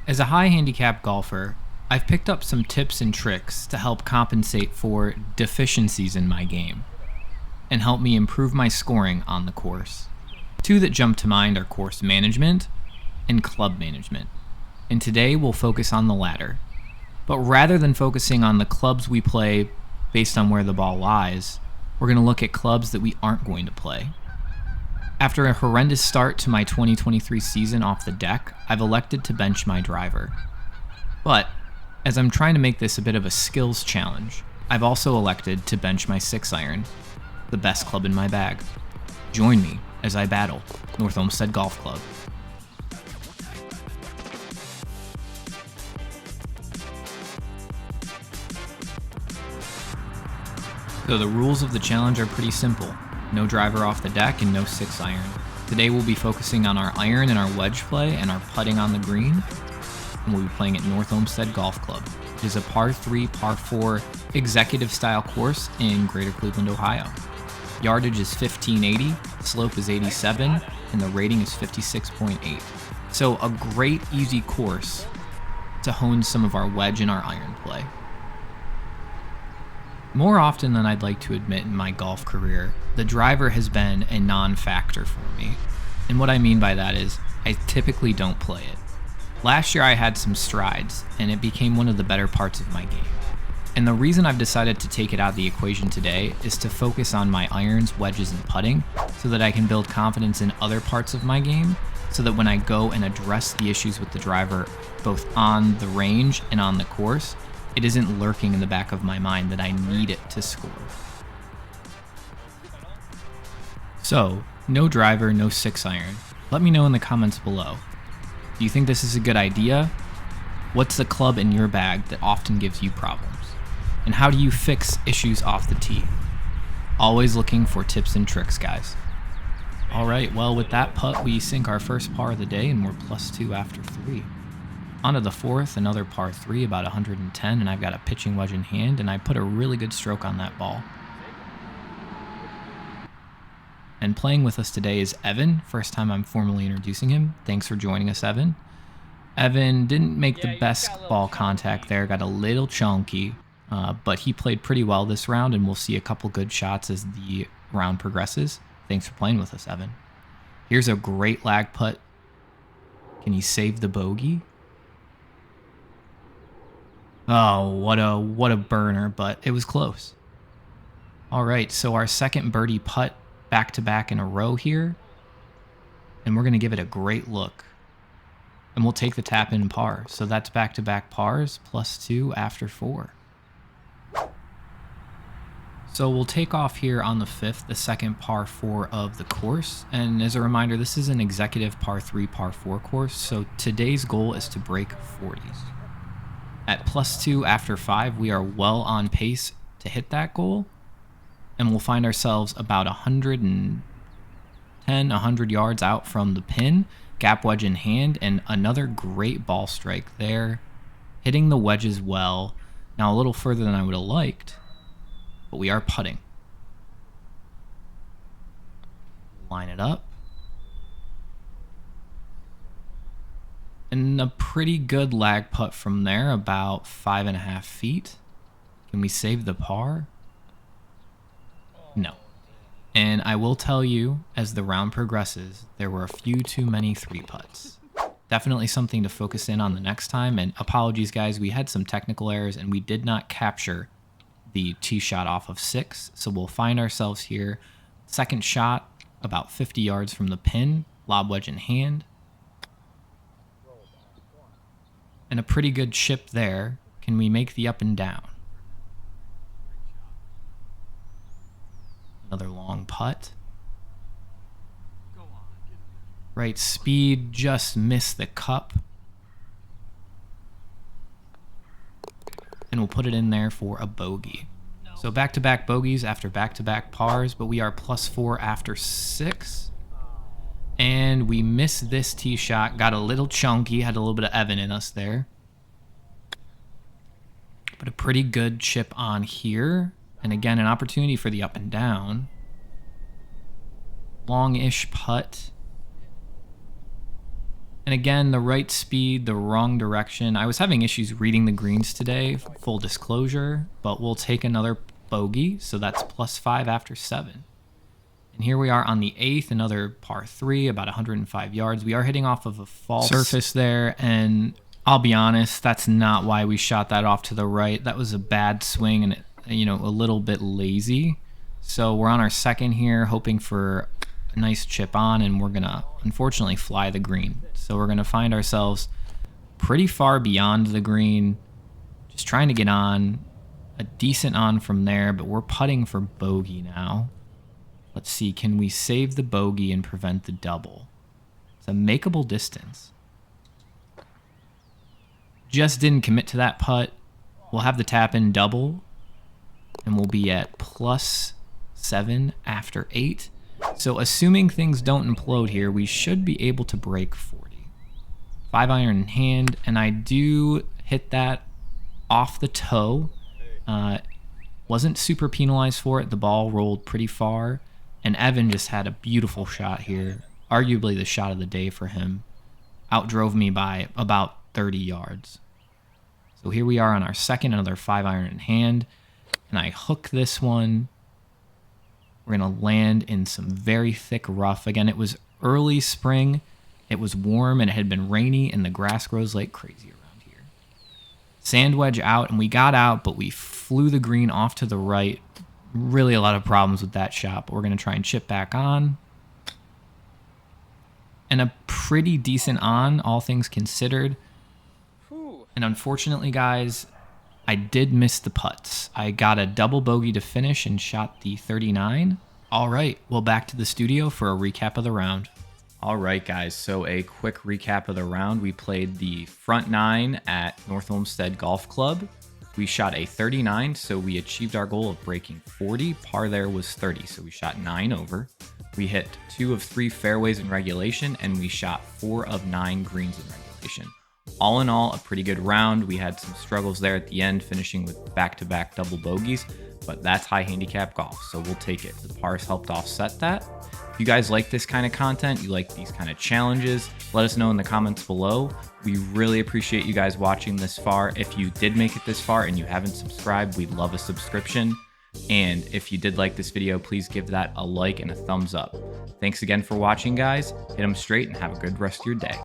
As a high handicap golfer, I've picked up some tips and tricks to help compensate for deficiencies in my game and help me improve my scoring on the course. Two that jump to mind are course management and club management, and today we'll focus on the latter. But rather than focusing on the clubs we play based on where the ball lies, we're going to look at clubs that we aren't going to play. After a horrendous start to my 2023 season off the deck, I've elected to bench my driver. But, as I'm trying to make this a bit of a skills challenge, I've also elected to bench my 6-iron, the best club in my bag. Join me as I battle North Olmsted Golf Club. So the rules of the challenge are pretty simple. No driver off the deck and no 6-iron. Today we'll be focusing on our iron and our wedge play and our putting on the green. And we'll be playing at North Olmsted Golf Club. It is a par 3, par 4 executive style course in Greater Cleveland, Ohio. Yardage is 1580, slope is 87, and the rating is 56.8. So a great easy course to hone some of our wedge and our iron play. More often than I'd like to admit in my golf career, the driver has been a non-factor for me. And what I mean by that is, I typically don't play it. Last year I had some strides, and it became one of the better parts of my game. And the reason I've decided to take it out of the equation today is to focus on my irons, wedges, and putting, so that I can build confidence in other parts of my game, so that when I go and address the issues with the driver, both on the range and on the course, it isn't lurking in the back of my mind that I need it to score. So, no driver, no 6-iron. Let me know in the comments below. Do you think this is a good idea? What's the club in your bag that often gives you problems? And how do you fix issues off the tee? Always looking for tips and tricks, guys. Alright, well with that putt we sink our first par of the day and we're +2 after 3. On to the fourth, another par 3, about 110, and I've got a pitching wedge in hand, and I put a really good stroke on that ball. And playing with us today is Evan, first time I'm formally introducing him. Thanks for joining us, Evan. Evan didn't make the best ball contact there, got a little chunky, but he played pretty well this round, and we'll see a couple good shots as the round progresses. Thanks for playing with us, Evan. Here's a great lag putt. Can he save the bogey? Oh, what a burner, but it was close. All right, so our second birdie putt back-to-back in a row here, and we're going to give it a great look. And we'll take the tap in par, so that's back-to-back pars, +2 after 4. So we'll take off here on the 5th, the second par 4 of the course, and as a reminder, this is an executive par 3, par 4 course, so today's goal is to break 40s. At +2 after 5, we are well on pace to hit that goal, and we'll find ourselves about 110, 100 yards out from the pin, gap wedge in hand, and another great ball strike there, hitting the wedges well. Now a little further than I would have liked, but we are putting. Line it up. And a pretty good lag putt from there, about 5.5 feet. Can we save the par? No. And I will tell you, as the round progresses, there were a few too many 3 putts. Definitely something to focus in on the next time, and apologies guys, we had some technical errors and we did not capture the tee shot off of 6, so we'll find ourselves here. Second shot, about 50 yards from the pin, lob wedge in hand. And a pretty good chip there. Can we make the up and down? Another long putt. Right speed, just missed the cup. And we'll put it in there for a bogey. So back-to-back bogeys after back-to-back pars, but we are +4 after 6. And we missed this tee shot, got a little chunky, had a little bit of Evan in us there. But a pretty good chip on here. And again, an opportunity for the up and down. Long-ish putt. And again, the right speed, the wrong direction. I was having issues reading the greens today, full disclosure, but we'll take another bogey. So that's +5 after 7. And here we are on the 8th, another par 3, about 105 yards. We are hitting off of a false surface there, and I'll be honest, that's not why we shot that off to the right. That was a bad swing and, a little bit lazy. So we're on our second here, hoping for a nice chip on, and we're going to unfortunately fly the green. So we're going to find ourselves pretty far beyond the green, just trying to get on, a decent on from there, but we're putting for bogey now. Let's see, can we save the bogey and prevent the double? It's a makeable distance. Just didn't commit to that putt. We'll have the tap in double, and we'll be at +7 after 8. So assuming things don't implode here, we should be able to break 40. 5-iron in hand, and I do hit that off the toe. Wasn't super penalized for it. The ball rolled pretty far. And Evan just had a beautiful shot here, arguably the shot of the day for him. Outdrove me by about 30 yards. So here we are on our second, another 5-iron in hand, and I hook this one. We're going to land in some very thick rough. Again, it was early spring, it was warm, and it had been rainy, and the grass grows like crazy around here. Sand wedge out, and we got out, but we flew the green off to the right. Really a lot of problems with that shot, but we're going to try and chip back on. And a pretty decent on, all things considered. And unfortunately, guys, I did miss the putts. I got a double bogey to finish and shot the 39. All right, well, back to the studio for a recap of the round. All right, guys, so a quick recap of the round. We played the front 9 at North Olmsted Golf Club. We shot a 39, so we achieved our goal of breaking 40. Par there was 30, so we shot 9 over. We hit 2 of 3 fairways in regulation, and we shot 4 of 9 greens in regulation. All in all, a pretty good round. We had some struggles there at the end, finishing with back-to-back double bogeys, but that's high handicap golf, so we'll take it. The pars helped offset that. If you guys like this kind of content, you like these kind of challenges, let us know in the comments below. We really appreciate you guys watching this far. If you did make it this far and you haven't subscribed, we'd love a subscription. And if you did like this video, please give that a like and a thumbs up. Thanks again for watching, guys. Hit them straight and have a good rest of your day.